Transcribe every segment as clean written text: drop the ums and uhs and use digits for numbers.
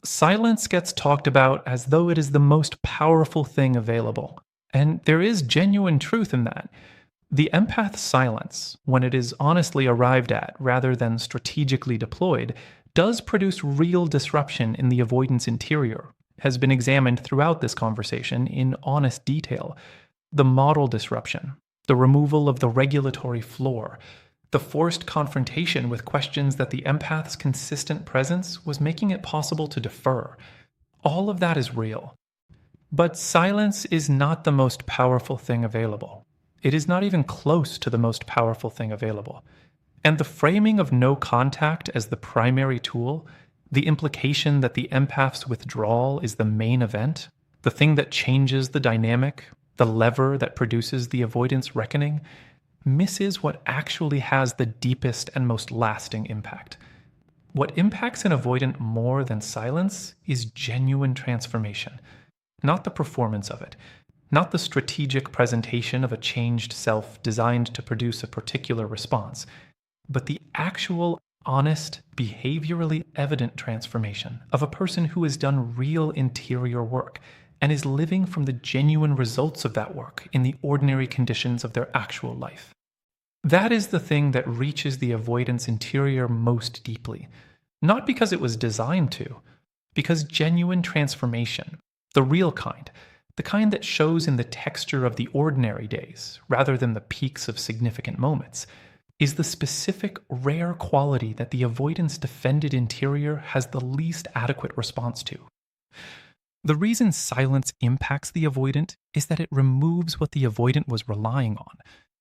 Silence gets talked about as though it is the most powerful thing available. And there is genuine truth in that. The empath's silence, when it is honestly arrived at rather than strategically deployed, does produce real disruption in the avoidance interior, has been examined throughout this conversation in honest detail. The model disruption, the removal of the regulatory floor, the forced confrontation with questions that the empath's consistent presence was making it possible to defer. All of that is real. But silence is not the most powerful thing available. It is not even close to the most powerful thing available. And the framing of no contact as the primary tool, the implication that the empath's withdrawal is the main event, the thing that changes the dynamic, the lever that produces the avoidance reckoning, misses what actually has the deepest and most lasting impact. What impacts an avoidant more than silence is genuine transformation, not the performance of it, not the strategic presentation of a changed self designed to produce a particular response, but the actual, honest, behaviorally evident transformation of a person who has done real interior work and is living from the genuine results of that work in the ordinary conditions of their actual life. That is the thing that reaches the avoidance interior most deeply, not because it was designed to, because genuine transformation, the real kind, the kind that shows in the texture of the ordinary days rather than the peaks of significant moments, is the specific, rare quality that the avoidance defended interior has the least adequate response to. The reason silence impacts the avoidant is that it removes what the avoidant was relying on: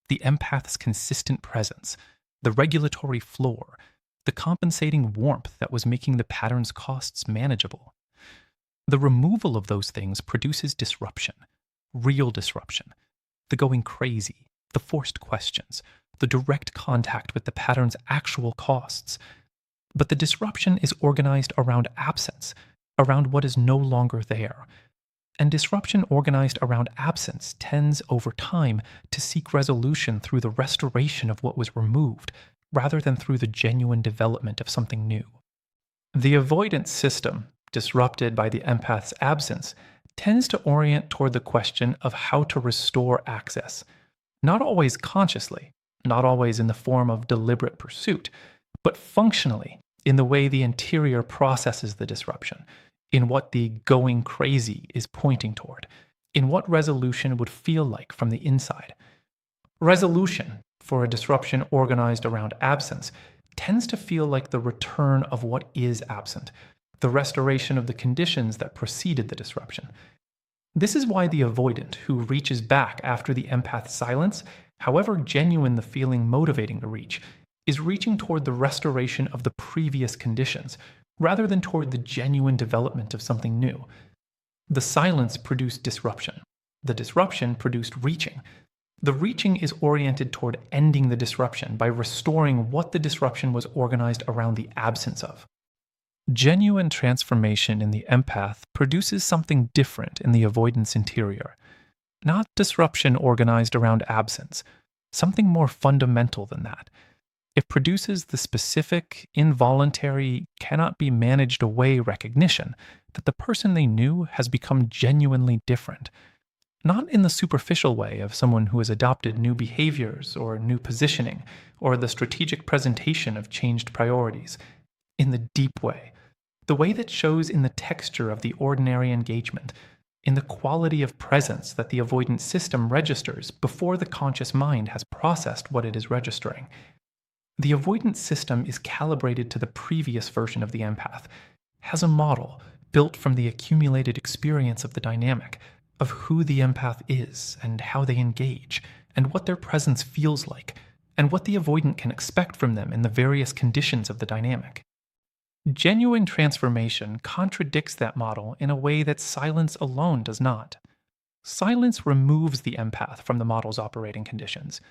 the empath's consistent presence, the regulatory floor, the compensating warmth that was making the pattern's costs manageable. The removal of those things produces disruption, real disruption, the going crazy, the forced questions, the direct contact with the pattern's actual costs. But the disruption is organized around absence, around what is no longer there. And disruption organized around absence tends, over time, to seek resolution through the restoration of what was removed, rather than through the genuine development of something new. The avoidance system, disrupted by the empath's absence, tends to orient toward the question of how to restore access, not always consciously, not always in the form of deliberate pursuit, but functionally in the way the interior processes the disruption, in what the going crazy is pointing toward, in what resolution would feel like from the inside. Resolution, for a disruption organized around absence, tends to feel like the return of what is absent, the restoration of the conditions that preceded the disruption. This is why the avoidant who reaches back after the empath's silence, however genuine the feeling motivating to reach, is reaching toward the restoration of the previous conditions, rather than toward the genuine development of something new. The silence produced disruption. The disruption produced reaching. The reaching is oriented toward ending the disruption by restoring what the disruption was organized around the absence of. Genuine transformation in the empath produces something different in the avoidance interior. Not disruption organized around absence, something more fundamental than that. It produces the specific, involuntary, cannot be managed away recognition that the person they knew has become genuinely different. Not in the superficial way of someone who has adopted new behaviors or new positioning or the strategic presentation of changed priorities. In the deep way. The way that shows in the texture of the ordinary engagement, in the quality of presence that the avoidance system registers before the conscious mind has processed what it is registering. The avoidance system is calibrated to the previous version of the empath, has a model built from the accumulated experience of the dynamic, of who the empath is and how they engage, and what their presence feels like, and what the avoidant can expect from them in the various conditions of the dynamic. Genuine transformation contradicts that model in a way that silence alone does not. Silence removes the empath from the model's operating conditions.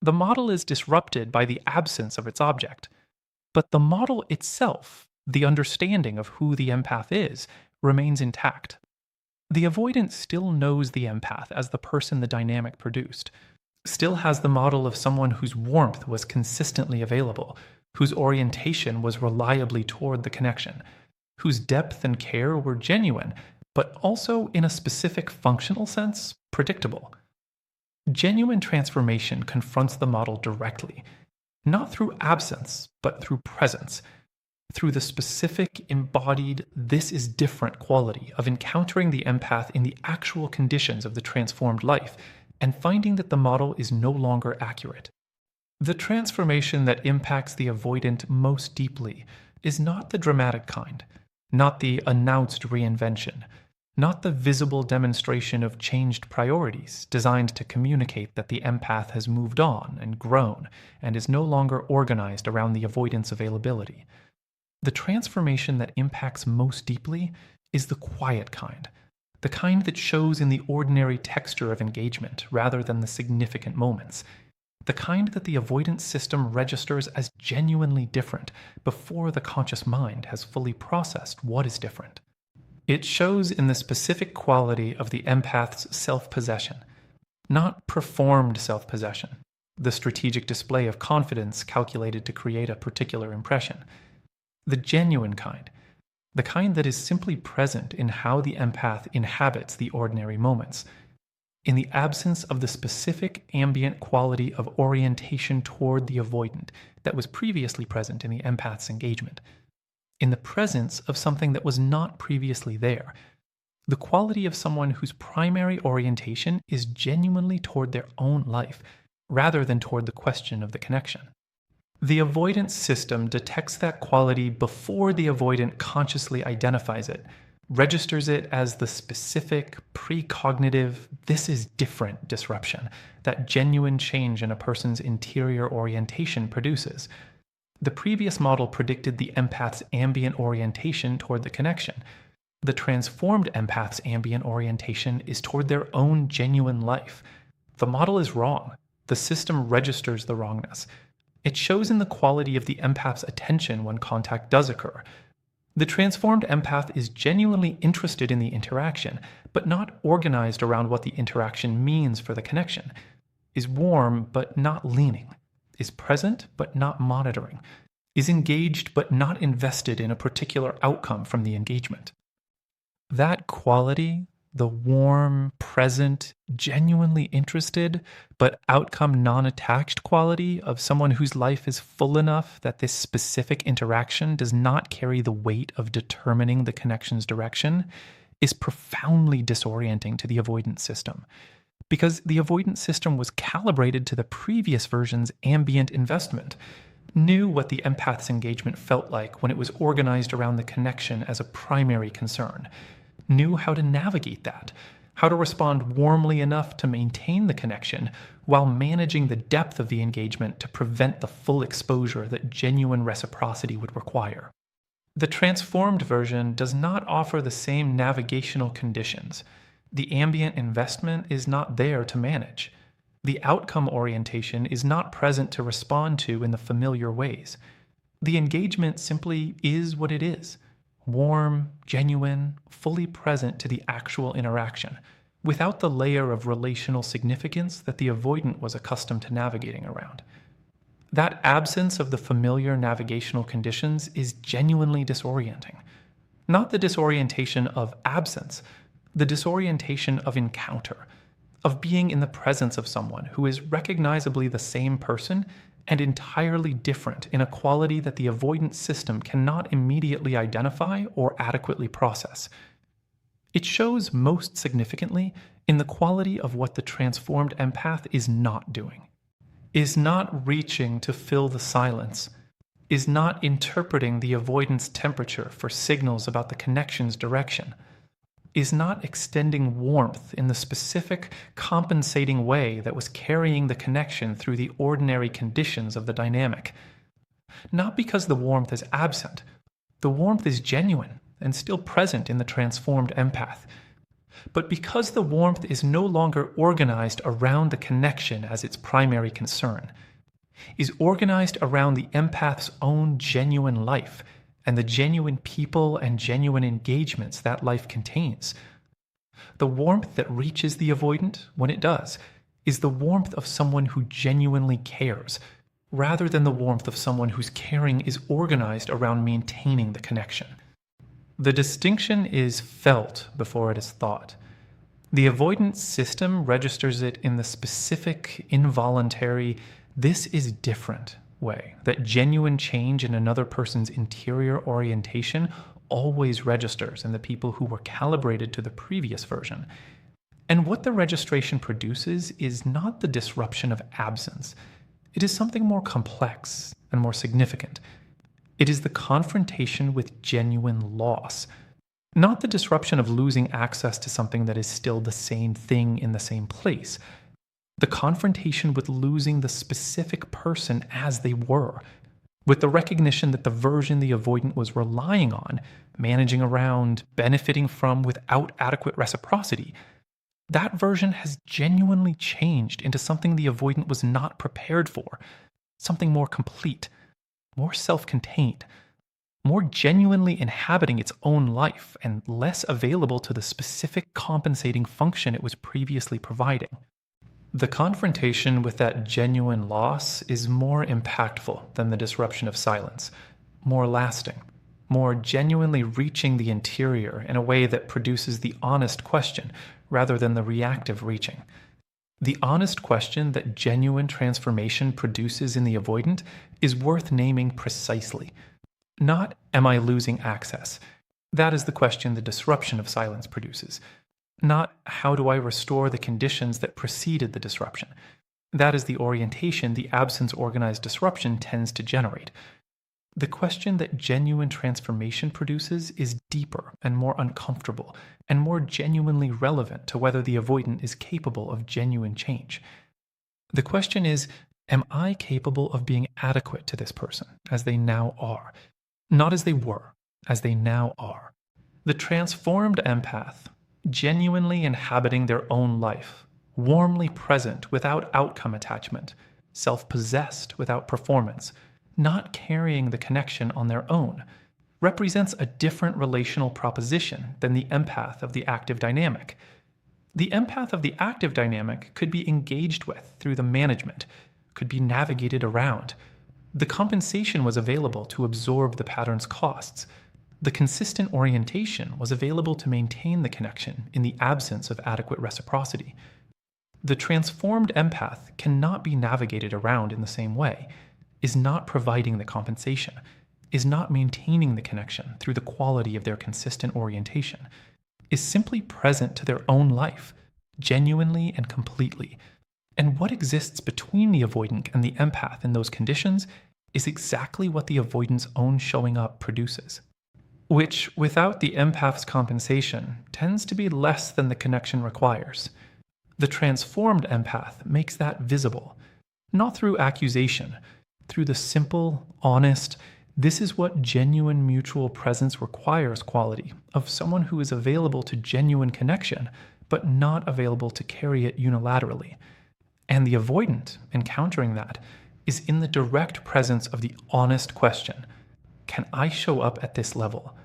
The model is disrupted by the absence of its object. But the model itself, the understanding of who the empath is, remains intact. The avoidant still knows the empath as the person the dynamic produced, still has the model of someone whose warmth was consistently available, whose orientation was reliably toward the connection, whose depth and care were genuine, but also, in a specific functional sense, predictable. Genuine transformation confronts the model directly, not through absence, but through presence, through the specific, embodied, this is different quality of encountering the empath in the actual conditions of the transformed life and finding that the model is no longer accurate. The transformation that impacts the avoidant most deeply is not the dramatic kind, not the announced reinvention, not the visible demonstration of changed priorities designed to communicate that the empath has moved on and grown and is no longer organized around the avoidance availability. The transformation that impacts most deeply is the quiet kind, the kind that shows in the ordinary texture of engagement rather than the significant moments, the kind that the avoidance system registers as genuinely different before the conscious mind has fully processed what is different. It shows in the specific quality of the empath's self-possession, not performed self-possession, the strategic display of confidence calculated to create a particular impression. The genuine kind, the kind that is simply present in how the empath inhabits the ordinary moments, in the absence of the specific ambient quality of orientation toward the avoidant that was previously present in the empath's engagement, in the presence of something that was not previously there, the quality of someone whose primary orientation is genuinely toward their own life rather than toward the question of the connection. The avoidance system detects that quality before the avoidant consciously identifies it, registers it as the specific, precognitive, this is different disruption that genuine change in a person's interior orientation produces. The previous model predicted the empath's ambient orientation toward the connection. The transformed empath's ambient orientation is toward their own genuine life. The model is wrong. The system registers the wrongness. It shows in the quality of the empath's attention when contact does occur. The transformed empath is genuinely interested in the interaction, but not organized around what the interaction means for the connection, is warm but not leaning, is present but not monitoring, is engaged but not invested in a particular outcome from the engagement. That quality, the warm, present, genuinely interested, but outcome non-attached quality of someone whose life is full enough that this specific interaction does not carry the weight of determining the connection's direction, is profoundly disorienting to the avoidance system. Because the avoidance system was calibrated to the previous version's ambient investment, knew what the empath's engagement felt like when it was organized around the connection as a primary concern, knew how to navigate that, how to respond warmly enough to maintain the connection while managing the depth of the engagement to prevent the full exposure that genuine reciprocity would require. The transformed version does not offer the same navigational conditions. The ambient investment is not there to manage. The outcome orientation is not present to respond to in the familiar ways. The engagement simply is what it is. Warm, genuine, fully present to the actual interaction, without the layer of relational significance that the avoidant was accustomed to navigating around. That absence of the familiar navigational conditions is genuinely disorienting. Not the disorientation of absence, the disorientation of encounter, of being in the presence of someone who is recognizably the same person and entirely different in a quality that the avoidance system cannot immediately identify or adequately process. It shows most significantly in the quality of what the transformed empath is not doing, is not reaching to fill the silence, is not interpreting the avoidance temperature for signals about the connection's direction, is not extending warmth in the specific, compensating way that was carrying the connection through the ordinary conditions of the dynamic. Not because the warmth is absent. The warmth is genuine and still present in the transformed empath. But because the warmth is no longer organized around the connection as its primary concern, is organized around the empath's own genuine life, and the genuine people and genuine engagements that life contains. The warmth that reaches the avoidant, when it does, is the warmth of someone who genuinely cares, rather than the warmth of someone whose caring is organized around maintaining the connection. The distinction is felt before it is thought. The avoidance system registers it in the specific, involuntary, this is different way that genuine change in another person's interior orientation always registers in the people who were calibrated to the previous version. And what the registration produces is not the disruption of absence. It is something more complex and more significant. It is the confrontation with genuine loss, not the disruption of losing access to something that is still the same thing in the same place. The confrontation with losing the specific person as they were, with the recognition that the version the avoidant was relying on, managing around, benefiting from without adequate reciprocity, that version has genuinely changed into something the avoidant was not prepared for, something more complete, more self-contained, more genuinely inhabiting its own life and less available to the specific compensating function it was previously providing. The confrontation with that genuine loss is more impactful than the disruption of silence, more lasting, more genuinely reaching the interior in a way that produces the honest question rather than the reactive reaching. The honest question that genuine transformation produces in the avoidant is worth naming precisely. Not, am I losing access? That is the question the disruption of silence produces. Not, how do I restore the conditions that preceded the disruption? That is the orientation the absence-organized disruption tends to generate. The question that genuine transformation produces is deeper and more uncomfortable and more genuinely relevant to whether the avoidant is capable of genuine change. The question is, am I capable of being adequate to this person as they now are? Not as they were, as they now are. The transformed empath, genuinely inhabiting their own life, warmly present without outcome attachment, self-possessed without performance, not carrying the connection on their own, represents a different relational proposition than the empath of the active dynamic. The empath of the active dynamic could be engaged with through the management, could be navigated around. The compensation was available to absorb the pattern's costs. The consistent orientation was available to maintain the connection in the absence of adequate reciprocity. The transformed empath cannot be navigated around in the same way, is not providing the compensation, is not maintaining the connection through the quality of their consistent orientation, is simply present to their own life, genuinely and completely. And what exists between the avoidant and the empath in those conditions is exactly what the avoidant's own showing up produces, which, without the empath's compensation, tends to be less than the connection requires. The transformed empath makes that visible, not through accusation, through the simple, honest, this is what genuine mutual presence requires quality of someone who is available to genuine connection, but not available to carry it unilaterally. And the avoidant, encountering that, is in the direct presence of the honest question, can I show up at this level?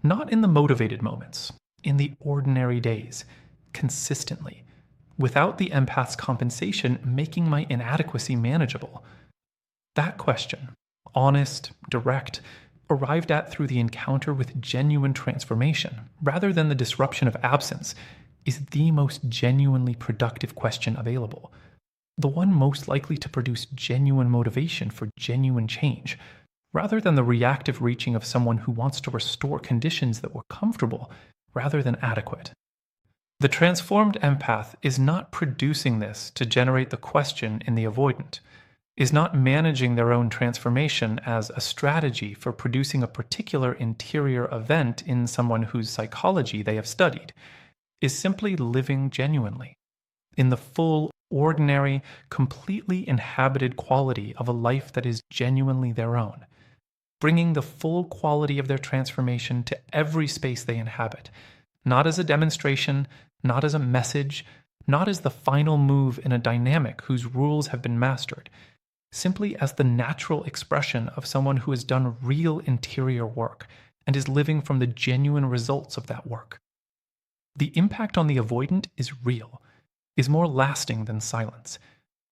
Not in the motivated moments, in the ordinary days, consistently, without the empath's compensation making my inadequacy manageable. That question, honest, direct, arrived at through the encounter with genuine transformation, rather than the disruption of absence, is the most genuinely productive question available. The one most likely to produce genuine motivation for genuine change, rather than the reactive reaching of someone who wants to restore conditions that were comfortable rather than adequate. The transformed empath is not producing this to generate the question in the avoidant, is not managing their own transformation as a strategy for producing a particular interior event in someone whose psychology they have studied, is simply living genuinely, in the full, ordinary, completely inhabited quality of a life that is genuinely their own, bringing the full quality of their transformation to every space they inhabit, not as a demonstration, not as a message, not as the final move in a dynamic whose rules have been mastered, simply as the natural expression of someone who has done real interior work and is living from the genuine results of that work. The impact on the avoidant is real, is more lasting than silence,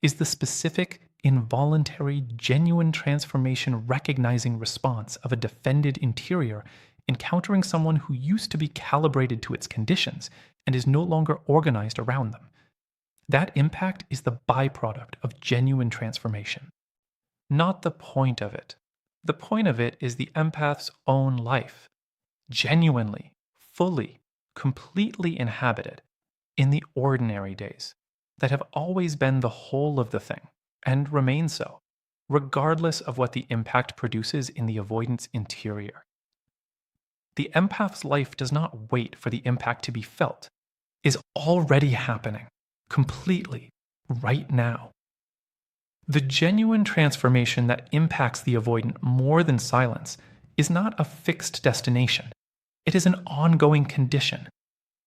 is the specific, involuntary, genuine transformation recognizing response of a defended interior encountering someone who used to be calibrated to its conditions and is no longer organized around them. That impact is the byproduct of genuine transformation, not the point of it. The point of it is the empath's own life, genuinely, fully, completely inhabited in the ordinary days that have always been the whole of the thing and remain so, regardless of what the impact produces in the avoidant's interior. The empath's life does not wait for the impact to be felt, is already happening, completely, right now. The genuine transformation that impacts the avoidant more than silence is not a fixed destination. It is an ongoing condition,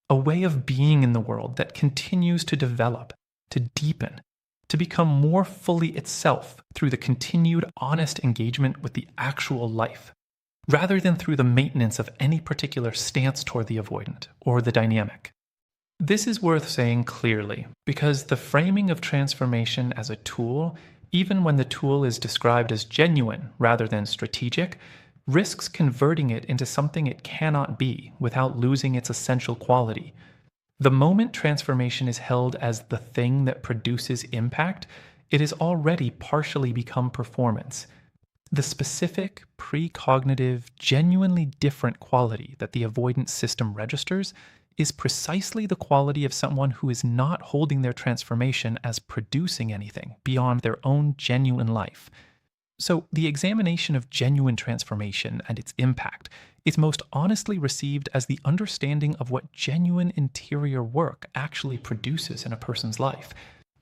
a way of being in the world that continues to develop, to deepen, to become more fully itself through the continued honest engagement with the actual life, rather than through the maintenance of any particular stance toward the avoidant or the dynamic. This is worth saying clearly because the framing of transformation as a tool, even when the tool is described as genuine rather than strategic, risks converting it into something it cannot be without losing its essential quality. The moment transformation is held as the thing that produces impact, it has already partially become performance. The specific, precognitive, genuinely different quality that the avoidance system registers is precisely the quality of someone who is not holding their transformation as producing anything beyond their own genuine life. So, the examination of genuine transformation and its impact is most honestly received as the understanding of what genuine interior work actually produces in a person's life,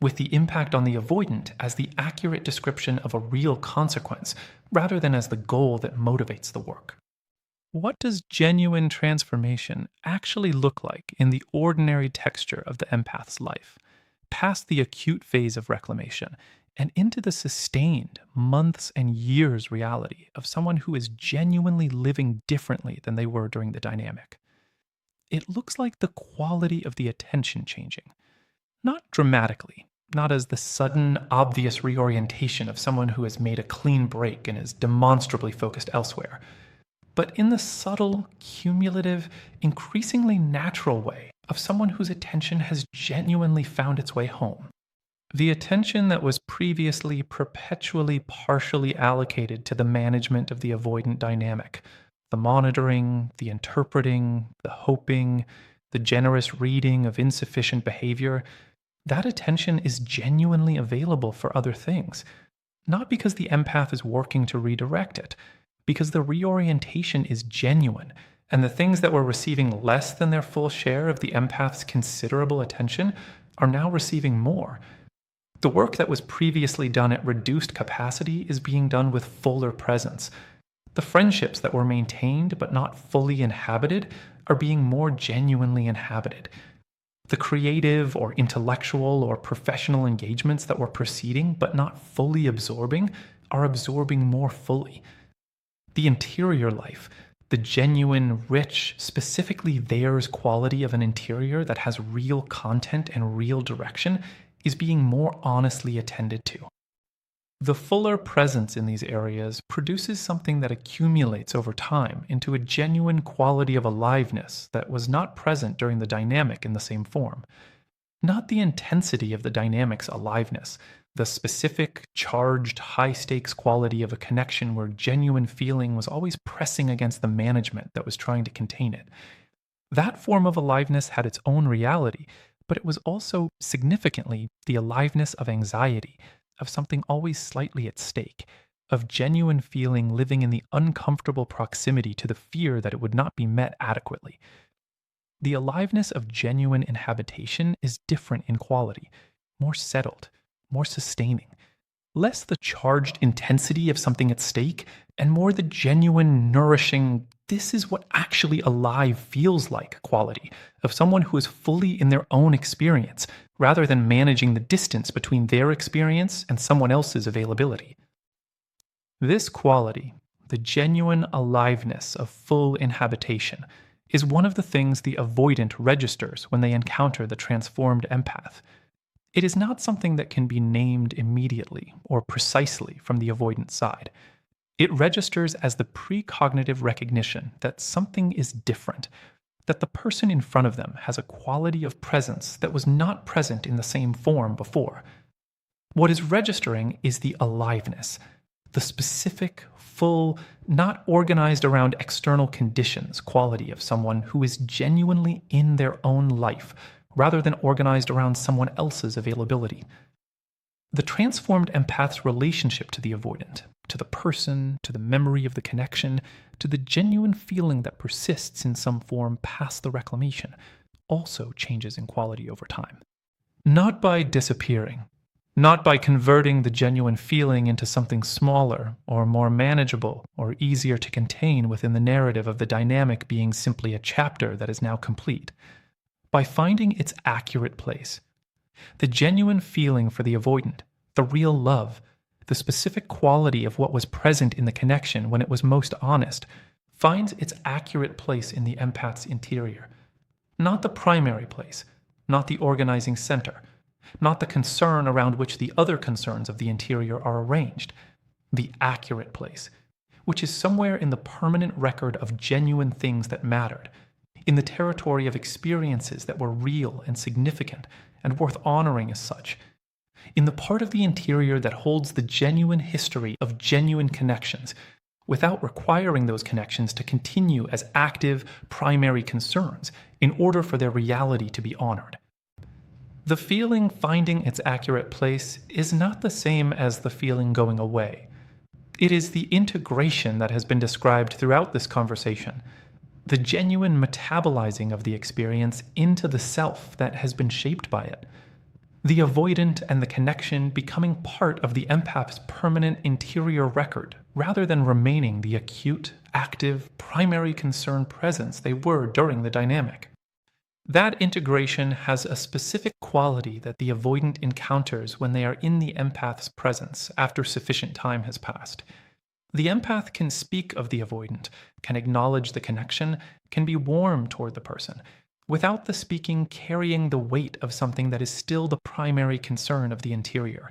with the impact on the avoidant as the accurate description of a real consequence, rather than as the goal that motivates the work. What does genuine transformation actually look like in the ordinary texture of the empath's life, past the acute phase of reclamation, and into the sustained months and years reality of someone who is genuinely living differently than they were during the dynamic? It looks like the quality of the attention changing, not dramatically, not as the sudden, obvious reorientation of someone who has made a clean break and is demonstrably focused elsewhere, but in the subtle, cumulative, increasingly natural way of someone whose attention has genuinely found its way home. The attention that was previously perpetually partially allocated to the management of the avoidant dynamic, the monitoring, the interpreting, the hoping, the generous reading of insufficient behavior, that attention is genuinely available for other things, not because the empath is working to redirect it, because the reorientation is genuine, and the things that were receiving less than their full share of the empath's considerable attention are now receiving more. The work that was previously done at reduced capacity is being done with fuller presence. The friendships that were maintained but not fully inhabited are being more genuinely inhabited. The creative or intellectual or professional engagements that were proceeding but not fully absorbing are absorbing more fully. The interior life, the genuine, rich, specifically theirs quality of an interior that has real content and real direction, is being more honestly attended to. The fuller presence in these areas produces something that accumulates over time into a genuine quality of aliveness that was not present during the dynamic in the same form. Not the intensity of the dynamic's aliveness, the specific, charged, high-stakes quality of a connection where genuine feeling was always pressing against the management that was trying to contain it. That form of aliveness had its own reality, but it was also, significantly, the aliveness of anxiety, of something always slightly at stake, of genuine feeling living in the uncomfortable proximity to the fear that it would not be met adequately. The aliveness of genuine inhabitation is different in quality, more settled, more sustaining, less the charged intensity of something at stake, and more the genuine, nourishing, this is what actually alive feels like quality of someone who is fully in their own experience, rather than managing the distance between their experience and someone else's availability. This quality, the genuine aliveness of full inhabitation, is one of the things the avoidant registers when they encounter the transformed empath. It is not something that can be named immediately or precisely from the avoidant side. It registers as the precognitive recognition that something is different, that the person in front of them has a quality of presence that was not present in the same form before. What is registering is the aliveness, the specific, full, not organized around external conditions quality of someone who is genuinely in their own life, rather than organized around someone else's availability. The transformed empath's relationship to the avoidant, to the person, to the memory of the connection, to the genuine feeling that persists in some form past the reclamation, also changes in quality over time. Not by disappearing, not by converting the genuine feeling into something smaller or more manageable or easier to contain within the narrative of the dynamic being simply a chapter that is now complete. By finding its accurate place. The genuine feeling for the avoidant, the real love, the specific quality of what was present in the connection when it was most honest, finds its accurate place in the empath's interior. Not the primary place, not the organizing center, not the concern around which the other concerns of the interior are arranged. The accurate place, which is somewhere in the permanent record of genuine things that mattered, in the territory of experiences that were real and significant and worth honoring as such, in the part of the interior that holds the genuine history of genuine connections, without requiring those connections to continue as active, primary concerns in order for their reality to be honored. The feeling finding its accurate place is not the same as the feeling going away. It is the integration that has been described throughout this conversation, the genuine metabolizing of the experience into the self that has been shaped by it. The avoidant and the connection becoming part of the empath's permanent interior record, rather than remaining the acute, active, primary concern presence they were during the dynamic. That integration has a specific quality that the avoidant encounters when they are in the empath's presence after sufficient time has passed. The empath can speak of the avoidant, can acknowledge the connection, can be warm toward the person, without the speaking carrying the weight of something that is still the primary concern of the interior.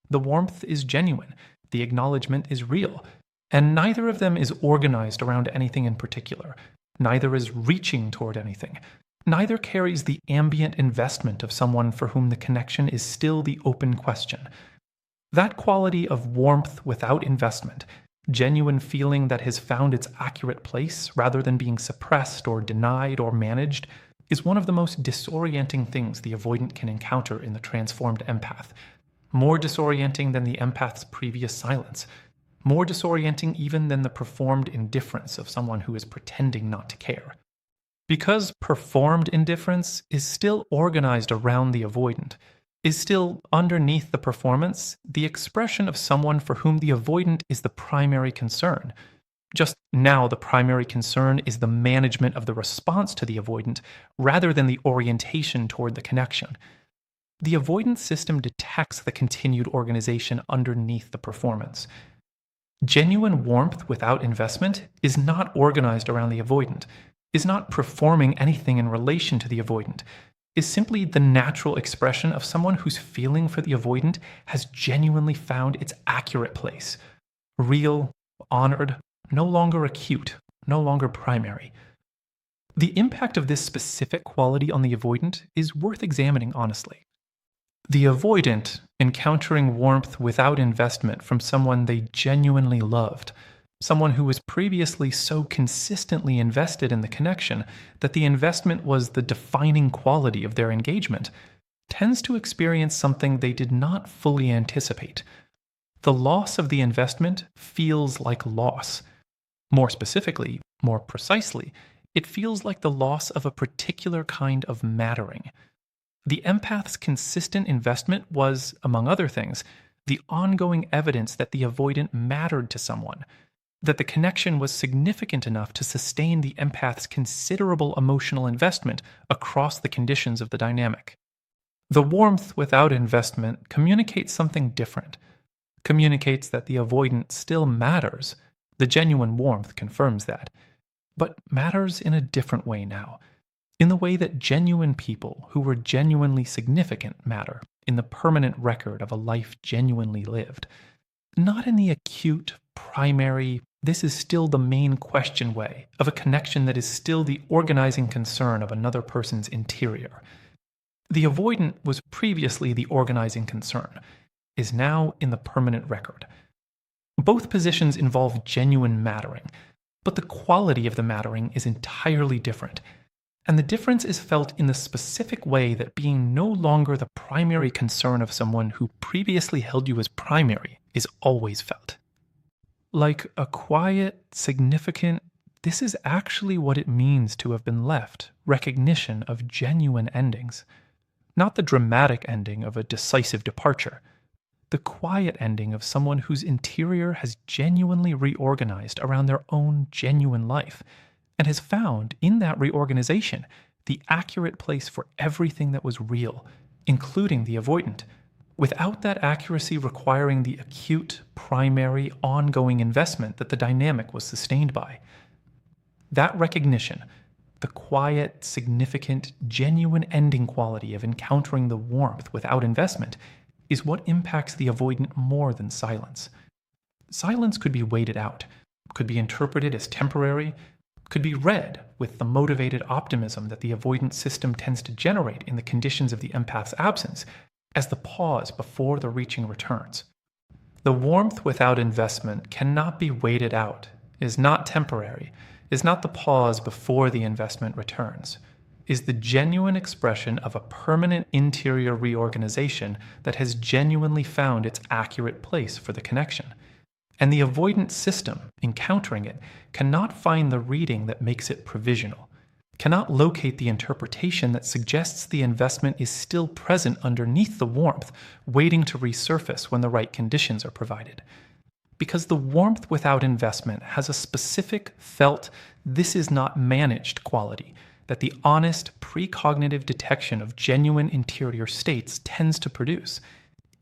The warmth is genuine, the acknowledgement is real, and neither of them is organized around anything in particular. Neither is reaching toward anything. Neither carries the ambient investment of someone for whom the connection is still the open question. That quality of warmth without investment, genuine feeling that has found its accurate place rather than being suppressed or denied or managed, is one of the most disorienting things the avoidant can encounter in the transformed empath. More disorienting than the empath's previous silence. More disorienting even than the performed indifference of someone who is pretending not to care. Because performed indifference is still organized around the avoidant, is still underneath the performance, the expression of someone for whom the avoidant is the primary concern. Just now, the primary concern is the management of the response to the avoidant rather than the orientation toward the connection. The avoidance system detects the continued organization underneath the performance. Genuine warmth without investment is not organized around the avoidant, is not performing anything in relation to the avoidant, is simply the natural expression of someone whose feeling for the avoidant has genuinely found its accurate place. Real, honored, no longer acute, no longer primary. The impact of this specific quality on the avoidant is worth examining honestly. The avoidant encountering warmth without investment from someone they genuinely loved, someone who was previously so consistently invested in the connection that the investment was the defining quality of their engagement, tends to experience something they did not fully anticipate. The loss of the investment feels like loss. More specifically, more precisely, it feels like the loss of a particular kind of mattering. The empath's consistent investment was, among other things, the ongoing evidence that the avoidant mattered to someone, that the connection was significant enough to sustain the empath's considerable emotional investment across the conditions of the dynamic. The warmth without investment communicates something different, communicates that the avoidant still matters. The genuine warmth confirms that, but matters in a different way now, in the way that genuine people who were genuinely significant matter in the permanent record of a life genuinely lived. Not in the acute, primary, this is still the main question way of a connection that is still the organizing concern of another person's interior. The avoidant was previously the organizing concern, is now in the permanent record. Both positions involve genuine mattering, but the quality of the mattering is entirely different. And the difference is felt in the specific way that being no longer the primary concern of someone who previously held you as primary is always felt. Like a quiet, significant, this is actually what it means to have been left recognition of genuine endings. Not the dramatic ending of a decisive departure. The quiet ending of someone whose interior has genuinely reorganized around their own genuine life, and has found in that reorganization the accurate place for everything that was real, including the avoidant, without that accuracy requiring the acute, primary, ongoing investment that the dynamic was sustained by. That recognition, the quiet, significant, genuine ending quality of encountering the warmth without investment, is what impacts the avoidant more than silence. Silence could be waited out, could be interpreted as temporary, could be read with the motivated optimism that the avoidant system tends to generate in the conditions of the empath's absence as the pause before the reaching returns. The warmth without investment cannot be waited out, is not temporary, is not the pause before the investment returns, is the genuine expression of a permanent interior reorganization that has genuinely found its accurate place for the connection. And the avoidant system, encountering it, cannot find the reading that makes it provisional, cannot locate the interpretation that suggests the investment is still present underneath the warmth, waiting to resurface when the right conditions are provided. Because the warmth without investment has a specific, felt, this is not managed quality that the honest, precognitive detection of genuine interior states tends to produce.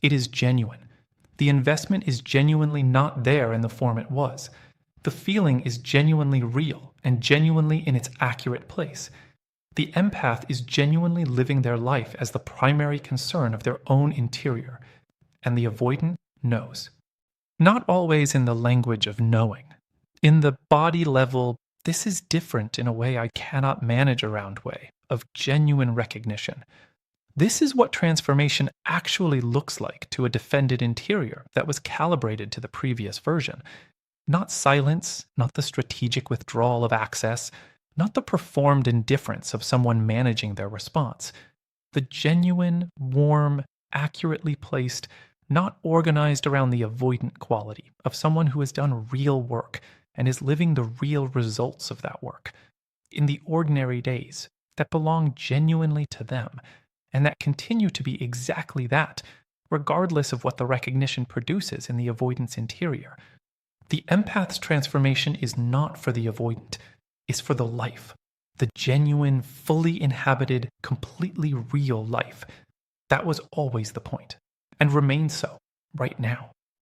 It is genuine. The investment is genuinely not there in the form it was. The feeling is genuinely real and genuinely in its accurate place. The empath is genuinely living their life as the primary concern of their own interior, and the avoidant knows. Not always in the language of knowing. In the body level, this is different in a way I cannot manage around way, of genuine recognition. This is what transformation actually looks like to a defended interior that was calibrated to the previous version. Not silence, not the strategic withdrawal of access, not the performed indifference of someone managing their response. The genuine, warm, accurately placed, not organized around the avoidant quality of someone who has done real work and is living the real results of that work in the ordinary days that belong genuinely to them, and that continue to be exactly that, regardless of what the recognition produces in the avoidant's interior. The empath's transformation is not for the avoidant, it's for the life, the genuine, fully inhabited, completely real life. That was always the point, and remains so right now.